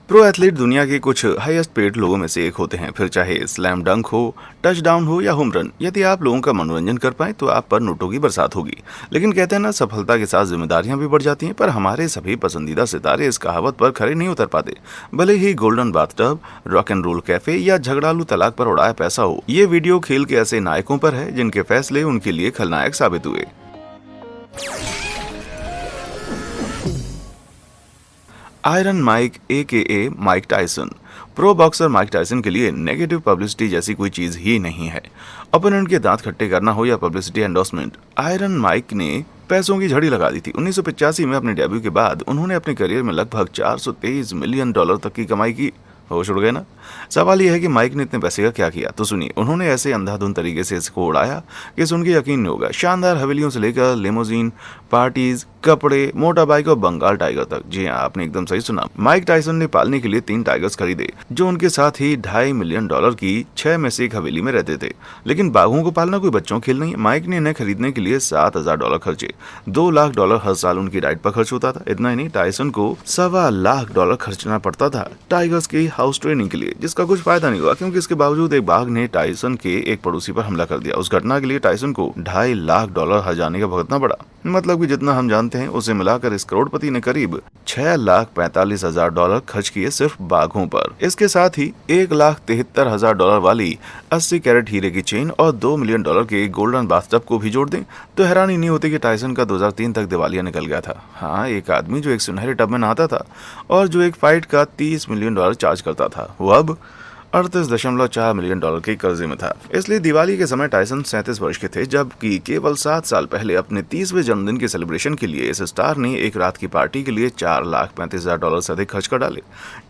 Pro athlete दुनिया के कुछ हाईएस्ट पेड लोगों में से एक होते हैं, फिर चाहे स्लैम डंक हो, टचडाउन हो या होम रन। यदि आप लोगों का मनोरंजन कर पाए तो आप पर नोटों की बरसात होगी। लेकिन कहते हैं ना, सफलता के साथ जिम्मेदारियां भी बढ़ जाती हैं। पर हमारे सभी पसंदीदा सितारे इस कहावत पर खरे नहीं उतर पाते। भले ही golden bathtub, rock and roll cafe या झगड़ालू तलाक पर उड़ाया पैसा हो, ये वीडियो खेल के ऐसे नायकों पर है जिनके फैसले उनके लिए खलनायक साबित हुए। Iron Mike a Mike Tyson. Pro boxer Mike Tyson के लिए नेगेटिव पब्लिसिटी जैसी कोई चीज ही नहीं है। ओपोनेंट के दांत खट्टे करना हो या पब्लिसिटी एंडोर्समेंट, आयरन माइक ने पैसों की झड़ी लगा दी थी। 1985 में अपने डेब्यू के बाद उन्होंने अपने करियर में लगभग $423 मिलियन तक की कमाई की। होश उड़ गए ना। सवाल यह है कि माइक ने इतने पैसे का क्या किया। तो सुनिए, उन्होंने ऐसे अंधाधुंध तरीके से इसको उड़ाया कि सुन के यकीन नहीं होगा। शानदार हवेलियों से लेकर लिमोजीन, पार्टीज, कपड़े, मोटर बाइक और बंगाल टाइगर तक। जी हाँ, आपने एकदम सही सुना। माइक टायसन ने पालने के लिए 3 टाइगर्स खरीदे, जो उनके साथ ही $2.5 मिलियन की 6 में से एक हवेली में रहते थे। लेकिन बाघों को पालना कोई बच्चों खेल नहीं है। माइक ने इन्हें खरीदने के लिए $7,000 खर्चे। $2 लाख हर साल उनकी डाइट पर खर्च होता था। इतना ही नहीं, टायसन को $1.25 लाख खर्चना पड़ता था टाइगर्स की हाउस ट्रेनिंग के लिए, जिसका कुछ फायदा नहीं हुआ क्योंकि इसके बावजूद एक बाघ ने टायसन के एक पड़ोसी पर हमला कर दिया। उस घटना के लिए टायसन को $2.5 लाख हर्जाने का भुगतना पड़ा। मतलब कि जितना हम जानते हैं उसे मिलाकर इस करोड़पति ने करीब $6,45,000 खर्च किए सिर्फ बाघों पर। इसके साथ ही $1,73,000 वाली 80 कैरेट हीरे की चेन और $2 मिलियन के गोल्डन बाथटब को भी जोड़ दें तो हैरानी नहीं होती कि टायसन का 2003 तक दिवालिया निकल गया था। हाँ, एक आदमी जो एक सुनहरे टब में नहाता था और जो एक फाइट का $30 मिलियन चार्ज करता था, वो अब $38.4 मिलियन के कर्जे में था। इसलिए दिवाली के समय टायसन 37 वर्ष के थे, जबकि केवल 7 साल पहले अपने 30वें जन्मदिन के सेलिब्रेशन के लिए इस स्टार ने एक रात की पार्टी के लिए $4,35,000 से अधिक खर्च कर डाले।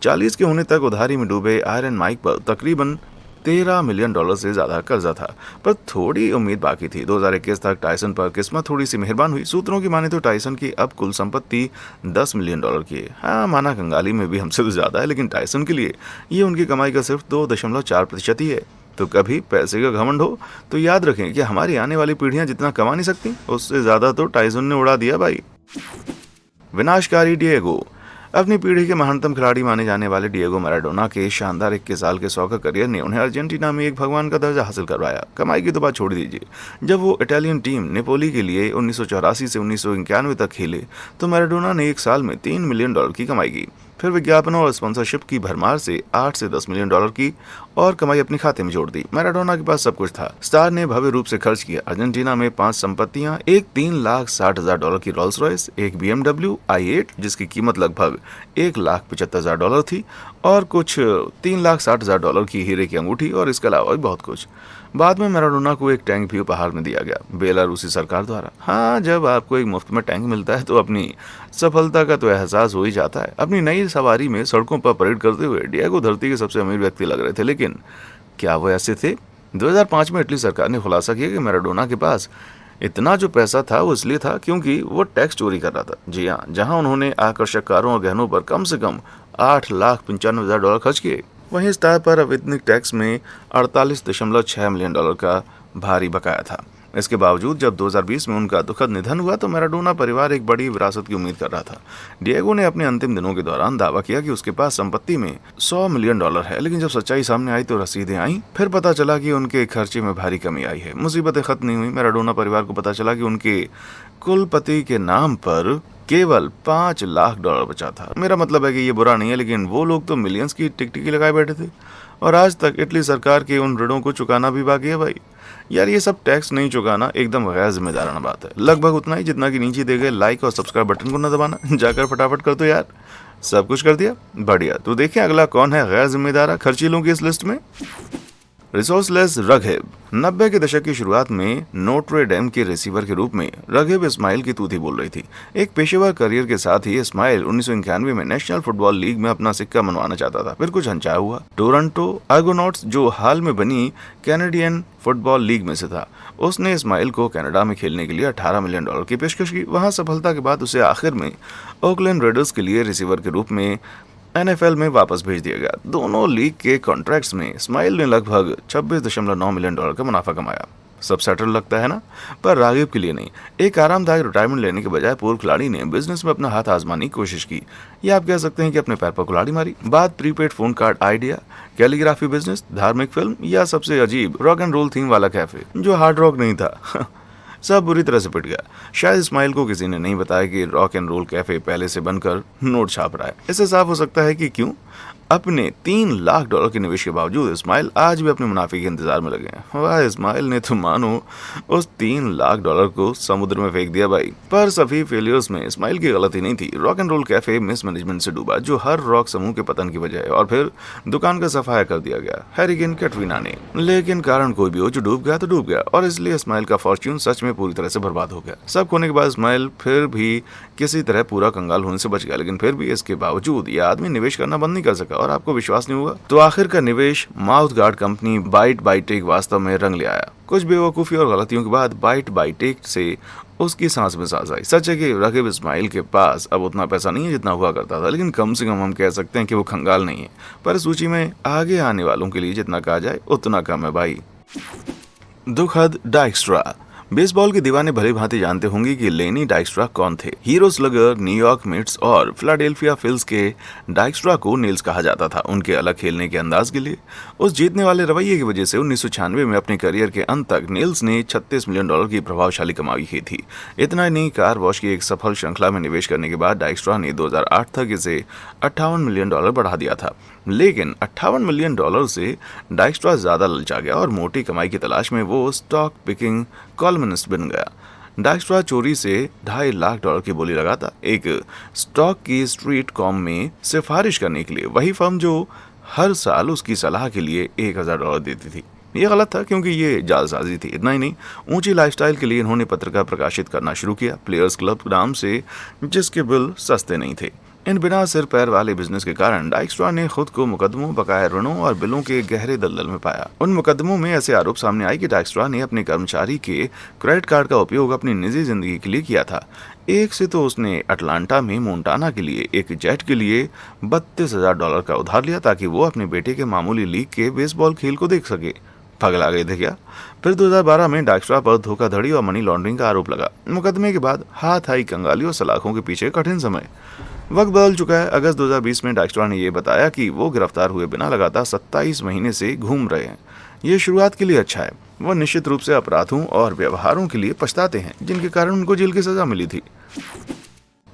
40 के होने तक उधारी में डूबे आयरन माइक पर तकरीबन $13 मिलियन से ज्यादा कर्जा था, पर थोड़ी उम्मीद बाकी थी। 2021 तक टायसन पर किस्मत थोड़ी सी मेहरबान हुई। सूत्रों की माने तो टायसन की अब कुल संपत्ति $10 मिलियन की है। हाँ, माना कंगाली में भी हमसे तो ज्यादा है, लेकिन टायसन के लिए ये उनकी कमाई का सिर्फ 2.4% ही है। तो कभी पैसे का घमंड हो तो याद रखें कि हमारी आने वाली पीढ़ियां जितना कमा नहीं सकती, उससे ज्यादा तो टायसन ने उड़ा दिया भाई। विनाशकारी डिएगो। अपनी पीढ़ी के महानतम खिलाड़ी माने जाने वाले डिएगो मैराडोना के शानदार 21 साल के 100 का करियर ने उन्हें अर्जेंटीना में एक भगवान का दर्जा हासिल करवाया। कमाई की तो बात छोड़ दीजिए, जब वो इटालियन टीम नेपोली के लिए 1984 से 1991 तक खेले तो मैराडोना ने एक साल में $3 मिलियन की कमाई की। फिर विज्ञापनों और स्पॉन्सरशिप की भरमार से 8 से 10 मिलियन डॉलर की और कमाई अपने खाते में जोड़ दी। मैराडोना के पास सब कुछ था। स्टार ने भव्य रूप से खर्च किया। अर्जेंटीना में 5 संपत्तियां, एक $3,60,000 की रोल्स रॉयस, एक BMW i8 जिसकी कीमत लगभग $1,75,000 थी और कुछ $3,60,000 की हीरे की अंगूठी और इसके अलावा भी बहुत कुछ। बाद में मैराडोना को एक टैंक भी उपहार में दिया गया बेलारूसी सरकार द्वारा। हाँ, जब आपको एक मुफ्त में टैंक मिलता है तो अपनी सफलता का तो एहसास हो ही जाता है। अपनी नई सवारी में सड़कों पर परेड करते हुए डिएगो धरती के सबसे अमीर व्यक्ति लग रहे थे, लेकिन क्या वो ऐसे थे? 2005 में इटली सरकार ने खुलासा किया कि मैराडोना के पास इतना जो पैसा था वो इसलिए था क्योंकि वो टैक्स चोरी कर रहा था। जी हाँ, जहां उन्होंने आकर्षक कारों और गहनों पर कम से कम $8,95,000 खर्च किए, वहीं स्टार पर अवैतनिक टैक्स में $48.6 मिलियन का भारी बकाया था। इसके बावजूद जब 2020 में उनका दुखद निधन हुआ तो मैराडोना परिवार एक बड़ी विरासत की उम्मीद कर रहा था। डिएगो ने अपने अंतिम दिनों के दौरान दावा किया कि उसके पास संपत्ति में $100 मिलियन है, लेकिन जब सच्चाई सामने आई तो रसीदें आई। फिर पता चला कि उनके खर्चे में भारी कमी आई है। मुसीबतें खत्म नहीं हुई। मैराडोना परिवार को पता चला कि उनके कुलपति के नाम पर केवल $5 लाख बचा था। मेरा मतलब है कि ये बुरा नहीं है, लेकिन वो लोग तो मिलियंस की टिकटिकी लगाए बैठे थे और आज तक इटली सरकार के उन ऋणों को चुकाना भी बाकी है भाई। यार, ये सब टैक्स नहीं चुकाना एकदम गैर जिम्मेदाराना बात है। लगभग उतना ही जितना कि नीचे दे गए लाइक और सब्सक्राइब बटन को न दबाना। जाकर फटाफट कर दो यार। सब कुछ कर दिया, बढ़िया। तो देखें अगला कौन है गैर जिम्मेदार खर्चीलों की इस लिस्ट में। रिसोर्सलेस रघेब। 90 के दशक की शुरुआत में नोट्रे डेम के रिसीवर के रूप में रघेब इस्माइल की तूती बोल रही थी। एक पेशेवर करियर के साथ ही इस्माइल 1991 में नेशनल फुटबॉल लीग में अपना सिक्का मनवाना चाहता था। फिर कुछ अनचाहा हुआ। टोरंटो आर्गोनॉट्स, जो हाल में बनी कैनेडियन फुटबॉल लीग में से था, उसने इस्माइल को कनाडा में खेलने के लिए $18 मिलियन की पेशकश की। वहां सफलता के बाद उसे आखिर में ओकलैंड रेडर्स के लिए रिसीवर के रूप में NFL में वापस भेज दिया गया। दोनों लीग के कॉन्ट्रैक्ट्स में इस्माइल ने लगभग $26.9 मिलियन का मुनाफा कमाया। सब सेटल लगता है ना, पर रागिब के लिए नहीं। एक आरामदायक रिटायरमेंट लेने के बजाय पूर्व खिलाड़ी ने बिजनेस में अपना हाथ आजमाने की कोशिश की, या आप कह सकते हैं कि अपने पैर पर कुल्हाड़ी मारी। बात prepaid phone card idea, calligraphy business, धार्मिक फिल्म, या सबसे अजीब रॉक एंड रोल थीम वाला कैफे जो हार्ड रॉक नहीं था। सब बुरी तरह से पिट गया। शायद इस्माइल को किसी ने नहीं बताया कि रॉक एंड रोल कैफे पहले से बनकर नोट छाप रहा है। इससे साफ हो सकता है कि क्यों अपने $3 लाख के निवेश के बावजूद इस्माइल आज भी अपने मुनाफे के इंतजार में लगे हैं। वाह, इस्माइल ने तो मानो उस $3 लाख को समुद्र में फेंक दिया भाई। पर सभी फेलियर्स में इस्माइल की गलती नहीं थी। Rock and roll cafe mismanagement से डूबा, जो हर रॉक समूह के पतन की वजह है, और फिर दुकान का सफाया कर दिया गया हैरिकेन कैटरीना ने। लेकिन कारण कोई भी हो, जो डूब गया तो डूब गया, और इसलिए इस्माइल का फॉर्च्यून सच में पूरी तरह से बर्बाद हो गया। सब खोने के बाद इस्माइल फिर भी किसी तरह पूरा कंगाल होने से बच गया, लेकिन फिर भी इसके बावजूद यह आदमी निवेश करना बंद नहीं कर सका, और आपको विश्वास नहीं हुआ तो आखिर का निवेश mouth guard company bite by tech वास्तव में रंग ले आया। कुछ बेवकूफी और गलतियों के बाद बाइट बाय टेक से उसकी सांस में सांस आई। सच है कि रागिब इस्माइल के पास अब उतना पैसा नहीं है जितना हुआ करता था, लेकिन कम से कम हम कह सकते हैं कि वो खंगाल नहीं है। पर सूची में आगे आने वालों के लिए जितना कहा जाए उतना कम है भाई। दुखद डाइक्स्ट्रा। बेसबॉल के दीवाने भली भांति जानते होंगे कि लेनी डाइक्स्ट्रा कौन थे। हीरो स्लगर, न्यूयॉर्क मेट्स और फिलाडेल्फिया फिल्स के डाइक्स्ट्रा को नेल्स कहा जाता था, उनके अलग खेलने के अंदाज के लिए। उस जीतने वाले रवैये की वजह से 1996 में अपने करियर के अंत तक नेल्स ने $36 मिलियन की प्रभावशाली कमाई की थी। इतना ही नहीं, कार वॉश की एक सफल श्रृंखला में निवेश करने के बाद डाइक्स्ट्रा ने 2008 तक इसे $58 मिलियन बढ़ा दिया था। लेकिन $58 मिलियन से डाइक्स्ट्रा ज्यादा ललचा गया और मोटी कमाई की तलाश में वो स्टॉक पिकिंग कॉलमनिस्ट बन गया। डाइक्स्ट्रा चोरी से $2.5 लाख की बोली लगाता, एक स्टॉक की स्ट्रीट कॉम में सिफारिश करने के लिए, वही फर्म जो हर साल उसकी सलाह के लिए $1,000 देती थी। ये गलत था क्योंकि ये जालसाजी थी। इतना ही नहीं, ऊंची लाइफस्टाइल के लिए इन्होंने पत्रिका प्रकाशित करना शुरू किया, प्लेयर्स क्लब नाम से, जिसके बिल सस्ते नहीं थे। इन बिना सिर पैर वाले बिजनेस के कारण डाइक्स्ट्रा ने खुद को मुकदमों, बकाया ऋणों और बिलों के गहरे दलदल में पाया। उन मुकदमों में ऐसे आरोप सामने आए कि डाइक्स्ट्रा ने अपने कर्मचारी के क्रेडिट कार्ड का उपयोग अपनी निजी जिंदगी के लिए किया था। एक से तो उसने अटलांटा में मोन्टाना के लिए एक जेट के लिए $32,000 का उधार लिया ताकि वो अपने बेटे के मामूली लीग के बेसबॉल खेल को देख सके। पगला गए थे क्या? फिर 2012 में डाइक्स्ट्रा पर धोखाधड़ी और मनी लॉन्ड्रिंग का आरोप लगा। मुकदमे के बाद हाथ आई कंगाली और सलाखों के पीछे कठिन समय। वक्त बदल चुका है। अगस्त 2020 में डाइक्स्ट्रा ने यह बताया कि वो गिरफ्तार हुए बिना लगातार 27 महीने से घूम रहे हैं। ये शुरुआत के लिए अच्छा है। वो निश्चित रूप से अपराधों और व्यवहारों के लिए पछताते हैं जिनके कारण उनको जेल की सजा मिली थी।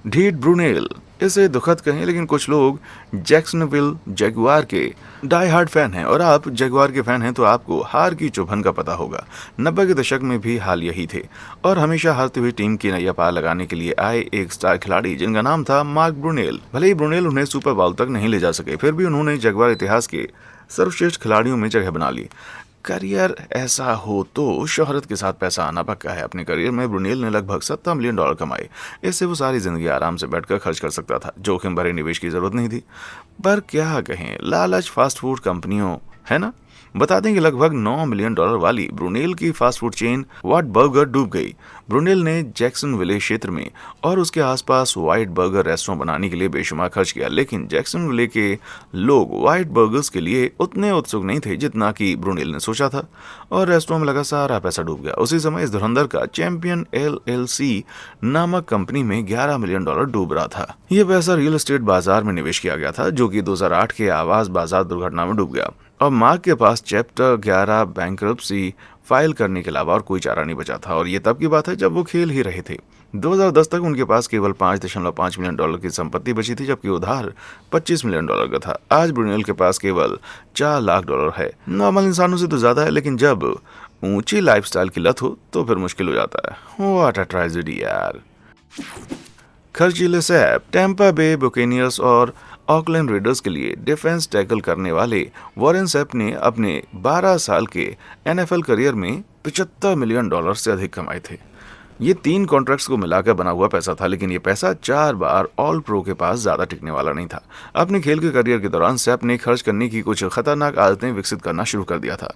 ढीठ ब्रूनेल, इसे दुखद कहें लेकिन कुछ लोग जैक्सनविल जगुआर के डाई हार्ड फैन हैं, और आप जगुआर के फैन हैं तो आपको हार की चुभन का पता होगा। 90 के दशक में भी हाल यही थे, और हमेशा हारती हुई टीम की नैया पार लगाने के लिए आए एक स्टार खिलाड़ी जिनका नाम था मार्क ब्रूनेल। भले ही ब्रूनेल उन्हें सुपर बाउल तक नहीं ले जा सके, फिर भी उन्होंने जगुआर इतिहास के सर्वश्रेष्ठ खिलाड़ियों में जगह बना ली। करियर ऐसा हो तो शोहरत के साथ पैसा आना पक्का है। अपने करियर में ब्रूनेल ने लगभग $70 मिलियन कमाए। इससे वो सारी जिंदगी आराम से बैठकर खर्च कर सकता था। जोखिम भरे निवेश की जरूरत नहीं थी। पर क्या कहें, लालच फास्ट फूड कंपनियों है ना। बता दें कि लगभग $9 मिलियन वाली ब्रूनेल की fast food chain what burger डूब गई। ब्रूनेल ने जैक्सनविले क्षेत्र में और उसके आसपास व्हाइट बर्गर रेस्टोरेंट बनाने के लिए बेशुमार खर्च किया, लेकिन जैक्सनविले के लोग व्हाइट बर्गर्स के लिए उतने उत्सुक नहीं थे जितना कि ब्रूनेल ने सोचा था, और रेस्टोरेंट में लगा सारा पैसा डूब गया। उसी समय इस धुरंधर का चैंपियन LLC नामक कंपनी में $11 मिलियन डूब रहा था। यह पैसा रियल एस्टेट बाजार में निवेश किया गया था, जो कि 2008 के आवास बाजार दुर्घटना में डूब गया। और मार्क के पास चैप्टर 11 बैंकरप्सी फाइल करने के अलावा और कोई चारा नहीं बचा था, और ये तब की बात है जब वो खेल ही रहे थे। 2010 तक उनके पास केवल $5.5 मिलियन की संपत्ति बची थी, जबकि उधार $25 मिलियन का था। आज ब्रूनेल के पास केवल $4 लाख है। नॉर्मल इंसानों से तो ज्यादा है, लेकिन जब ऊंची लाइफस्टाइल की लत हो तो फिर मुश्किल हो जाता है। व्हाट अ ट्रेजेडी यार। खर्चीले सैप, टैंपा बे बुकेनियर्स और ऑकलैंड रेडर्स के लिए डिफेंस टैकल करने वाले वॉरेन सैप ने अपने 12 साल के NFL करियर में $75 मिलियन से अधिक कमाए थे। ये 3 कॉन्ट्रैक्ट्स को मिलाकर बना हुआ पैसा था, लेकिन ये पैसा 4 बार ऑल प्रो के पास ज्यादा टिकने वाला नहीं था। अपने खेल के करियर के दौरान सैप ने खर्च करने की कुछ खतरनाक आदतें विकसित करना शुरू कर दिया था।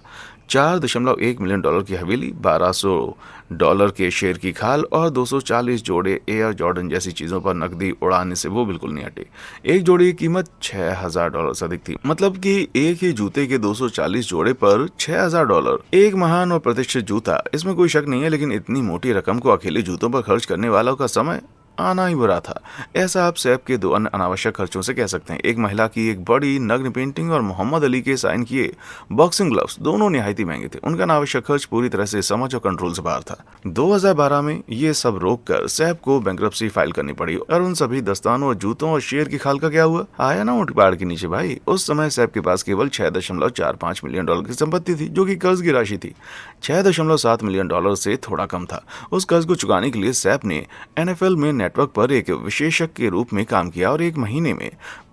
$4.1 मिलियन की हवेली, $1200 के शेर की खाल और 240 जोड़े एयर जॉर्डन जैसी चीजों पर नकदी उड़ाने से वो बिल्कुल नहीं हटे। एक जोड़े की कीमत $6000 से अधिक थी, मतलब कि एक ही जूते के 240 जोड़े पर $6000। एक महान और प्रतिष्ठित जूता, इसमें कोई शक नहीं है, लेकिन इतनी मोटी रकम को अकेले जूतों पर खर्च करने वालों का समय आना ही बुरा था। ऐसा आप सैप के 2 अन्य अनावश्यक खर्चों से कह सकते हैं। एक महिला की एक बड़ी नग्न पेंटिंग और मोहम्मद अली के साइन किए बॉक्सिंग ग्लव्स, दोनों निहायती महंगे थे। उनका अनावश्यक खर्च पूरी तरह से समझ और कंट्रोल से बाहर था। 2012 में ये सब रोक कर सैप को बैंक्रप्सी फाइल करनी पड़ी और उन सभी दस्तानों और जूतों और शेयर की खाल का क्या हुआ? आया ना ऊंट पहाड़ के नीचे भाई। उस समय सैप के पास केवल $6.45 मिलियन की संपत्ति थी, जो कि कर्ज की राशि थी। $6.7 मिलियन से थोड़ा कम था। उस कर्ज को चुकाने के लिए सैप ने NFL में नेटवर्क पर एक विशेषज्ञ के रूप में काम किया और एक महीने में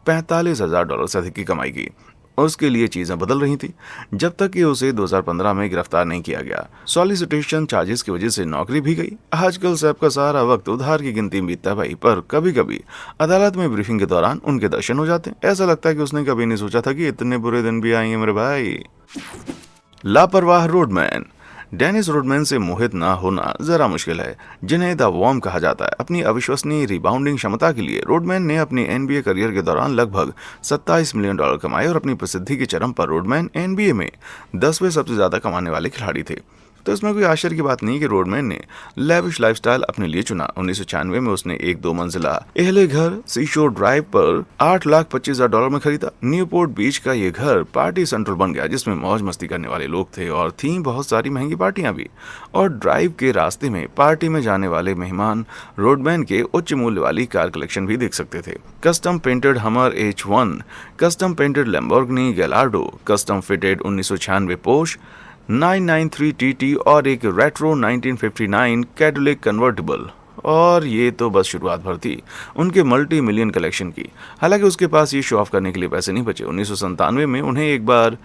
$45,000 से अधिक की कमाई की। उसके लिए चीजें बदल रही थी जब तक कि उसे 2015 में गिरफ्तार नहीं किया गया। सॉलिसिटेशन चार्जेस की वजह से नौकरी भी गई। आजकल सैप का सारा वक्त उधार की गिनती में बीतता है भाई, पर कभी कभी अदालत में ब्रीफिंग के दौरान उनके दर्शन हो जाते हैं। ऐसा लगता है कि उसने कभी नहीं सोचा था कि इतने बुरे दिन भी आएंगे मेरे भाई। लापरवाह रोडमैन। डेनिस रोडमैन से मोहित ना होना जरा मुश्किल है, जिन्हें द वॉर्म कहा जाता है। अपनी अविश्वसनीय रिबाउंडिंग क्षमता के लिए रोडमैन ने अपनी NBA करियर के दौरान लगभग $27 मिलियन कमाए और अपनी प्रसिद्धि के चरम पर रोडमैन NBA में 10वें सबसे ज्यादा कमाने वाले खिलाड़ी थे। तो इसमें कोई आश्चर्य की बात नहीं कि रोडमैन ने लेविश लाइफस्टाइल अपने लिए चुना। 1996 में उसने एक 2 मंजिला एहले घर सीशोर ड्राइव पर $8,25,000 में खरीदा। न्यूपोर्ट बीच का ये घर पार्टी सेंट्रल बन गया, जिसमें मौज मस्ती करने वाले लोग थे और थी बहुत सारी महंगी पार्टियां भी। और ड्राइव के रास्ते में पार्टी में जाने वाले मेहमान रोडमैन के उच्च मूल्य वाली कार कलेक्शन भी देख सकते थे। कस्टम पेंटेड हमर H1, custom painted Lamborghini Gallardo, custom fitted 1996 Porsche 993 TT और एक रेट्रो 1959 कैडिलैक कन्वर्टिबल। और ये तो बस शुरुआत भर थी उनके मल्टी मिलियन कलेक्शन की। हालांकि उसके पास ये शो ऑफ करने के लिए पैसे नहीं बचे। 1997 में उन्हें एक बार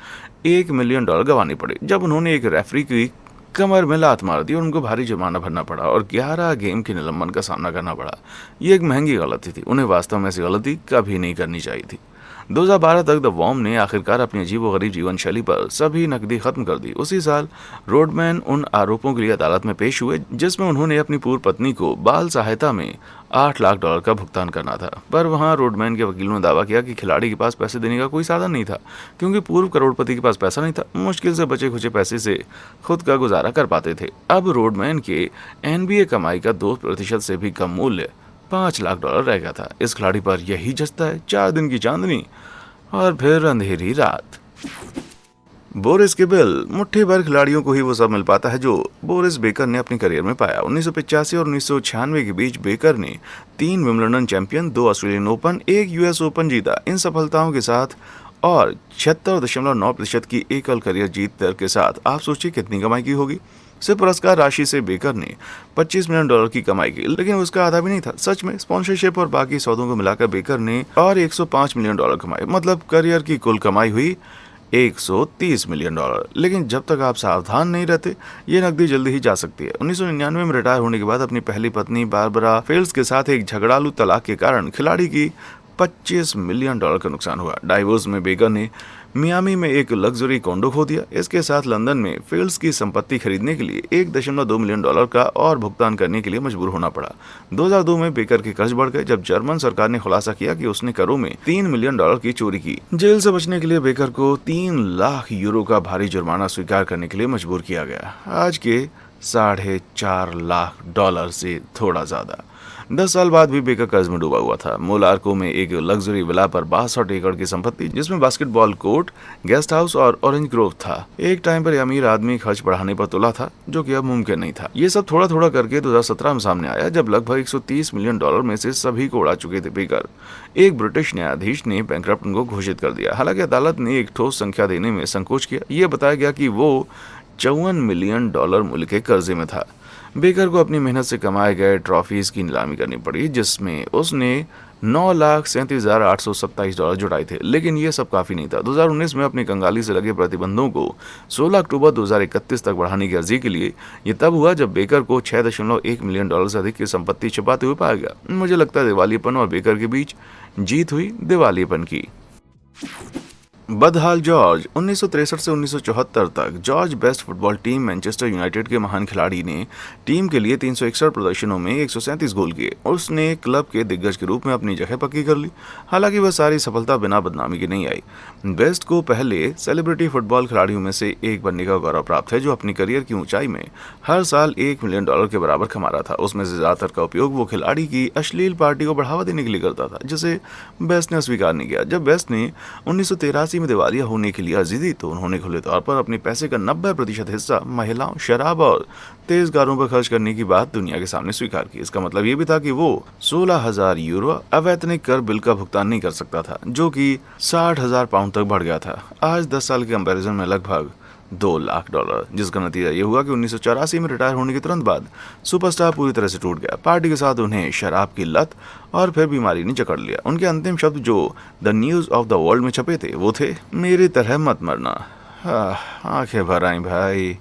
$1 मिलियन गंवाने पड़े जब उन्होंने एक रेफरी की कमर में लात मार दी और उनको भारी जुर्माना भरना पड़ा और 11 गेम के निलंबन का सामना करना पड़ा। ये एक महंगी गलती थी। उन्हें वास्तव में ऐसी गलती कभी नहीं करनी चाहिए थी। 2012 तक द वॉर्म ने आखिरकार अपनी अजीबोगरीब जीवन शैली पर सभी नकदी खत्म कर दी। उसी साल रोडमैन उन आरोपों के लिए अदालत में पेश हुए जिसमें उन्होंने अपनी पूर्व पत्नी को बाल सहायता में $8 लाख का भुगतान करना था। पर वहां रोडमैन के वकीलों ने दावा किया कि खिलाड़ी के पास पैसे देने का कोई साधन नहीं था, क्योंकि पूर्व करोड़पति के पास पैसा नहीं था। मुश्किल से बचे खुचे पैसे से खुद का गुजारा कर पाते थे। अब रोडमैन के NBA कमाई का 2% से भी कम मूल्य $5 लाख रह गया था। इस खिलाड़ी पर यही जचता है 4 दिन की चांदनी और फिर अंधेरी रात। बोरिस के बिल। मुट्ठी भर खिलाड़ियों को ही वो सब मिल पाता है जो बोरिस बेकर ने अपने करियर में पाया। 1985 और 1996 के बीच बेकर ने 3 Wimbledon champion, 2 Australian open, 1 US open जीता। इन सफलताओं के साथ और 76.9% की एकल करियर जीत दर के साथ आप सोचिए कितनी कमाई की होगी। सिर्फ पुरस्कार राशि से बेकर ने $25 मिलियन की कमाई की, लेकिन उसका आधा भी नहीं था। सच में स्पॉन्सरशिप और बाकी सौदों को मिलाकर बेकर ने और $105 मिलियन कमाए। मतलब करियर की कुल कमाई हुई $130 मिलियन। लेकिन जब तक आप सावधान नहीं रहते ये नकदी जल्दी ही जा सकती है। 1999 में रिटायर होने के बाद अपनी पहली पत्नी बारबरा फेल्ड्स के साथ एक झगड़ालू तलाक के कारण खिलाड़ी की $25 मिलियन का नुकसान हुआ। डाइवोर्स में बेकर ने मियामी में एक लग्जरी कॉन्डो खो दिया। इसके साथ लंदन में फेल्ड्स की संपत्ति खरीदने के लिए $1.2 मिलियन का और भुगतान करने के लिए मजबूर होना पड़ा। 2002 में बेकर के कर्ज बढ़ गए जब जर्मन सरकार ने खुलासा किया कि उसने करों में $3 मिलियन की चोरी की। जेल से बचने के लिए बेकर को €3 लाख का भारी जुर्माना स्वीकार करने के लिए मजबूर किया गया। आज के $4.5 लाख से थोड़ा ज्यादा। 10 साल बाद भी बेकर कर्ज में डूबा हुआ था। मोलार्को में एक लग्जरी विला पर 62 एकड़ की संपत्ति, जिसमें बास्केटबॉल कोर्ट, गेस्ट हाउस और ऑरेंज ग्रोव था। एक टाइम पर अमीर आदमी खर्च बढ़ाने पर तुला था, जो कि अब मुमकिन नहीं था। ये सब थोड़ा थोड़ा करके 2017 में सामने आया, जब लगभग $130 मिलियन में से सभी को उड़ा चुके थे बेकर। एक ब्रिटिश न्यायाधीश ने बैंकरप्ट को घोषित कर दिया। हालांकि अदालत ने एक ठोस संख्या देने में संकोच किया। यह बताया गया कि वो $54 मिलियन मूल्य के कर्जे में था। बेकर को अपनी मेहनत से कमाए गए ट्रॉफीज की नीलामी करनी पड़ी, जिसमें उसने $9,37,827 जुटाए थे, लेकिन ये सब काफी नहीं था। 2019 में अपनी कंगाली से लगे प्रतिबंधों को 16 अक्टूबर 2031 तक बढ़ाने की अर्जी के लिए ये तब हुआ जब बेकर को $6.1 मिलियन से अधिक की संपत्ति छिपाते हुए पाया गया। मुझे लगता है दिवालियेपन और बेकर के बीच जीत हुई दिवालियेपन की। बदहाल जॉर्ज 1963 से 1974 तक George best football team Manchester United के महान खिलाड़ी ने टीम के लिए 361 प्रदर्शनों में 137 गोल किए और उसने क्लब के दिग्गज के रूप में अपनी जगह पक्की कर ली। हालांकि वह सारी सफलता बिना बदनामी के नहीं आई। बेस्ट को पहले सेलिब्रिटी फुटबॉल खिलाड़ियों में से एक बनने का गौरव प्राप्त है जो अपनी करियर की ऊंचाई में हर साल $1 मिलियन के बराबर कमा रहा था। उसमें से ज्यादातर का उपयोग वो खिलाड़ी की अश्लील पार्टी को बढ़ावा देने के लिए करता था, जिसे बेस्ट ने स्वीकार नहीं किया। जब बेस्ट ने 1983 में दिवालिया होने के लिए अर्जी दी तो उन्होंने खुले तौर पर अपने पैसे का 90% हिस्सा महिलाओं, शराब और तेज कारों पर खर्च करने की बात दुनिया के सामने स्वीकार की। इसका मतलब ये भी था कि वो €16,000 अवैतनिक कर बिल का भुगतान नहीं कर सकता था, जो कि £60,000 तक बढ़ गया था। आज 10 साल के कंपैरिजन में लगभग $2 लाख, जिसका नतीजा ये हुआ कि 1984 में रिटायर होने के तुरंत बाद सुपरस्टार पूरी तरह से टूट गया। पार्टी के साथ उन्हें शराब की लत और फिर बीमारी ने जकड़ लिया। उनके अंतिम शब्द जो the news of the world में छपे थे वो थे, मेरी तरह मत मरना। आंखें भर आई भाई।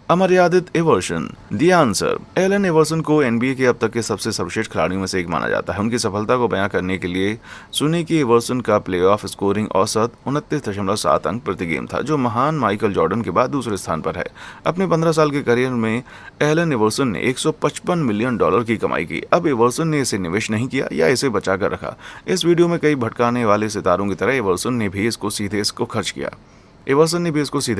अमर्यादित Iverson the answer. Allen Iverson को एनबीए के अब तक के सबसे सर्वश्रेष्ठ खिलाड़ियों में से एक माना जाता है। उनकी सफलता को बयां करने के लिए सुने कि एवर्सन का प्लेऑफ स्कोरिंग औसत 29.7 अंक प्रति गेम था, जो महान माइकल जॉर्डन के बाद दूसरे स्थान पर है। अपने 15 साल के करियर में एलन एवर्सन ने $155 मिलियन की कमाई की। अब एवर्सन ने इसे निवेश नहीं किया या इसे बचा कर रखा। इस वीडियो में कई भटकाने वाले सितारों की तरह एवर्सन ने भी इसको सीधे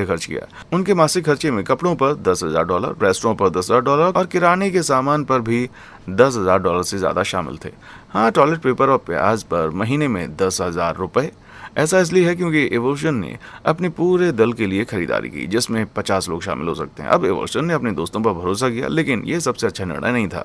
खर्च किया। उनके मासिक खर्चे में कपड़ों पर $10,000, रेस्टोरेंट पर $10,000 और किराने के सामान पर भी $10,000 से ज्यादा शामिल थे। हाँ, टॉयलेट पेपर और प्याज पर महीने में $10,000। ऐसा इसलिए है क्योंकि एवर्सन ने अपने पूरे दल के लिए खरीदारी की, जिसमें 50 लोग शामिल हो सकते हैं। अब एवर्सन ने अपने दोस्तों पर भरोसा किया, लेकिन ये सबसे अच्छा निर्णय नहीं था।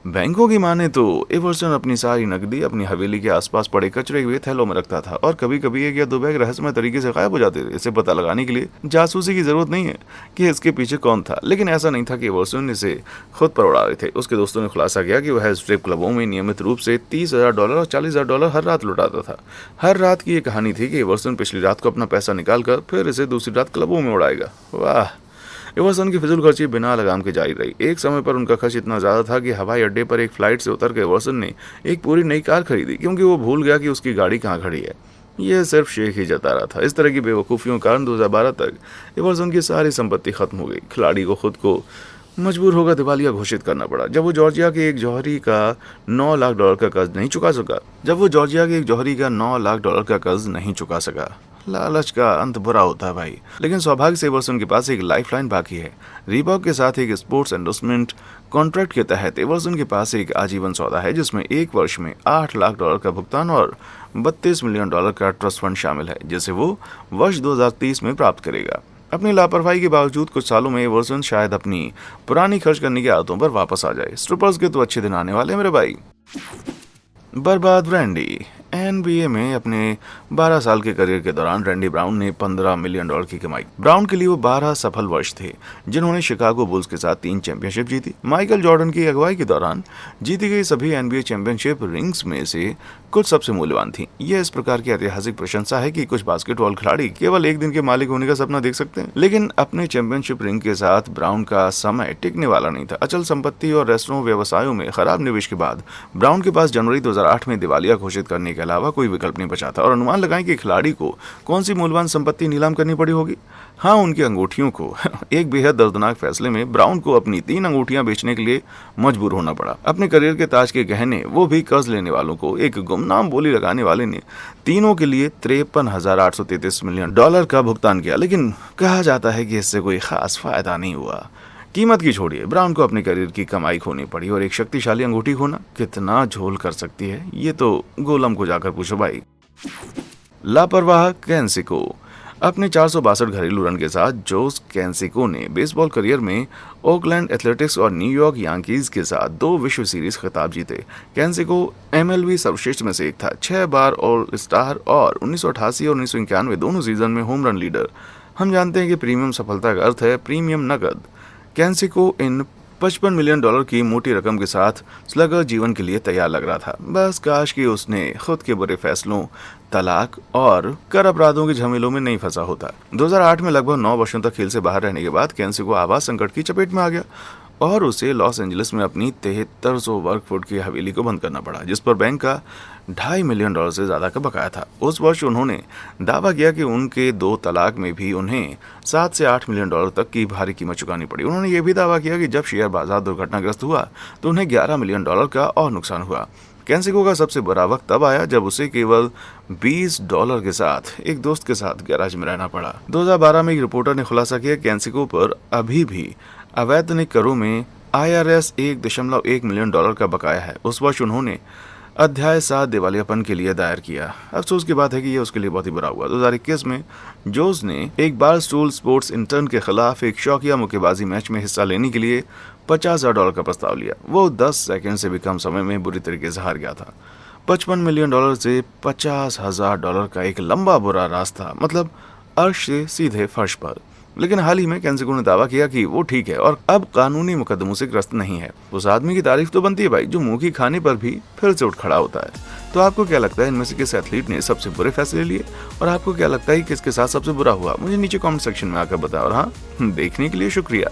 बैंकों की माने तो एवर्सन अपनी सारी नकदी अपनी हवेली के आसपास पड़े कचरे हुए थैलों में रखता था और कभी कभी 1 या 2 बैग रहस्यमय तरीके से गायब हो जाते थे। इसे पता लगाने के लिए जासूसी की जरूरत नहीं है कि इसके पीछे कौन था, लेकिन ऐसा नहीं था कि एवर्सन इसे खुद पर उड़ा रहे थे। उसके दोस्तों ने खुलासा किया कि वह स्ट्रिप क्लबों में नियमित रूप से $30,000 और $40,000 हर रात लुटाता था। हर रात की ये कहानी थी कि एवर्सन पिछली रात को अपना पैसा निकाल कर फिर इसे दूसरी रात क्लबों में उड़ाएगा। वाह। एवर्सन की फिजूल खर्ची बिना लगाम के जारी रही। एक समय पर उनका खर्च इतना ज्यादा था कि हवाई अड्डे पर एक फ्लाइट से उतर के एवर्सन ने एक पूरी नई कार खरीदी, क्योंकि वो भूल गया कि उसकी गाड़ी कहाँ खड़ी है। यह सिर्फ शेख ही जता रहा था। इस तरह की बेवकूफ़ियों के कारण 2012 तक एवर्सन की सारी संपत्ति खत्म हो गई। खिलाड़ी को खुद को मजबूर होकर दिवालिया घोषित करना पड़ा जब वो जॉर्जिया के एक जौहरी का $9 लाख का कर्ज नहीं चुका सका। लालच का अंत बुरा होता है भाई, लेकिन सौभाग्य से एवर्सन के पास एक लाइफलाइन बाकी है। रीबॉक के साथ एक स्पोर्ट्स एंडोर्समेंट कॉन्ट्रैक्ट के तहत एवर्सन के पास एक आजीवन सौदा है, जिसमें 1 वर्ष में $8 लाख का भुगतान और $32 मिलियन का ट्रस्ट फंड शामिल है, जिसे वो वर्ष 2030 में प्राप्त करेगा। अपनी लापरवाही के बावजूद कुछ सालों में एवर्सन शायद अपनी पुरानी खर्च करने की आदतों पर वापस आ जाए। स्ट्रिपर्स के तो अच्छे दिन आने वाले मेरे भाई। बर्बाद रैंडी। एनबीए में अपने 12 साल के करियर के दौरान रैंडी ब्राउन ने $15 मिलियन की कमाई। ब्राउन के लिए वो 12 सफल वर्ष थे, जिन्होंने शिकागो बुल्स के साथ 3 चैंपियनशिप जीती। माइकल जॉर्डन की अगुवाई के दौरान जीती गई सभी एनबीए चैंपियनशिप रिंग्स में से कुछ सबसे मूल्यवान थी। यह इस प्रकार की ऐतिहासिक प्रशंसा है कि कुछ बास्केटबॉल खिलाड़ी केवल एक दिन के मालिक होने का सपना देख सकते हैं, लेकिन अपने चैंपियनशिप रिंग के साथ ब्राउन का समय टिकने वाला नहीं था। अचल संपत्ति और रेस्टोरेंट व्यवसायों में खराब निवेश के बाद ब्राउन के पास जनवरी 2008 में दिवालिया घोषित करने के अलावा कोई विकल्प नहीं बचा था। और अनुमान लगाएं कि खिलाड़ी को कौन सी मूल्यवान संपत्ति नीलाम करनी पड़ी होगी। हाँ, उनकी अंगूठियों को। एक बेहद दर्दनाक फैसले में ब्राउन को अपनी 3 अंगूठियां बेचने के लिए मजबूर होना पड़ा। अपने करियर के ताज के गहने, वो भी कर्ज लेने वालों को एक गुमनाम बोली लगाने वाले ने तीनों के लिए $53,833 मिलियन का भुगतान किया, लेकिन कहा जाता है कि इससे कोई खास फायदा नहीं हुआ। कीमत की छोड़िए, ब्राउन को अपने करियर की कमाई खोनी पड़ी और एक शक्तिशाली अंगूठी खोना कितना झोल कर सकती है, ये तो गोलम को जाकर पूछो भाई। लापरवाह कैंसिको। अपने 462 घरेलू रन के साथ जोस कैंसिको ने बेसबॉल करियर में ओकलैंड एथलेटिक्स और न्यूयॉर्क यांकीज के साथ 2 विश्व सीरीज खिताब जीते। कैंसिको एमएलबी सर्वश्रेष्ठ में से एक था, 6 बार ऑल स्टार और 1988 और 1991 दोनों सीजन में होम रन लीडर। हम जानते हैं कि प्रीमियम सफलता का अर्थ है प्रीमियम नकद। कैंसिको इन $55 मिलियन की मोटी रकम के साथ स्लगर जीवन के लिए तैयार लग रहा था। बस काश कि उसने खुद के बुरे फैसलों, तलाक और कर अपराधों के झमेलों में नहीं फंसा होता। 2008 में लगभग 9 वर्षों तक खेल से बाहर रहने के बाद कैंसिको आवास संकट की चपेट में आ गया और उसे लॉस एंजलिस में अपनी 7300 वर्ग फुट की हवेली को बंद करना पड़ा, जिस पर बैंक का $2.5 मिलियन से ज्यादा का बकाया था। उस वर्ष उन्होंने दावा किया कि उनके 2 तलाक में भी उन्हें $7 से $8 मिलियन तक की भारी कीमत चुकानी पड़ी। उन्होंने ये भी दावा किया कि जब शेयर बाजार दुर्घटनाग्रस्त हुआ तो उन्हें $11 मिलियन का और नुकसान हुआ। कैंसिको का सबसे बुरा वक्त तब आया जब उसे केवल $20 के साथ एक दोस्त के साथ गैराज में रहना पड़ा। 2012 में एक रिपोर्टर ने खुलासा किया कि कैंसिको पर अभी भी अवैतनिक करों में IRS $1.1 मिलियन का बकाया है। उस वर्ष उन्होंने अध्याय 7 दिवालियापन के लिए दायर किया। अफसोस की बात है कि यह उसके लिए बहुत ही बुरा हुआ। 2021 में जोस ने एक बारस्टूल स्पोर्ट्स इंटर्न के खिलाफ एक शौकिया मुक्केबाजी मैच में हिस्सा लेने के लिए $50,000 का प्रस्ताव लिया। वो 10 सेकंड से भी कम समय में बुरी तरीके से हार गया था। $55 मिलियन से $50,000 का एक लंबा बुरा रास्ता, मतलब अर्श से सीधे फर्श पर। लेकिन हाल ही में कैंसिको ने दावा किया कि वो ठीक है और अब कानूनी मुकदमों से ग्रस्त नहीं है। उस आदमी की तारीफ तो बनती है भाई, जो मुंह की खाने पर भी फिर से उठ खड़ा होता है। तो आपको क्या लगता है, इनमें से किस एथलीट ने सबसे बुरे फैसले लिए और आपको क्या लगता है किसके साथ सबसे बुरा हुआ? मुझे नीचे कमेंट सेक्शन में आकर बताओ। और हाँ, देखने के लिए शुक्रिया।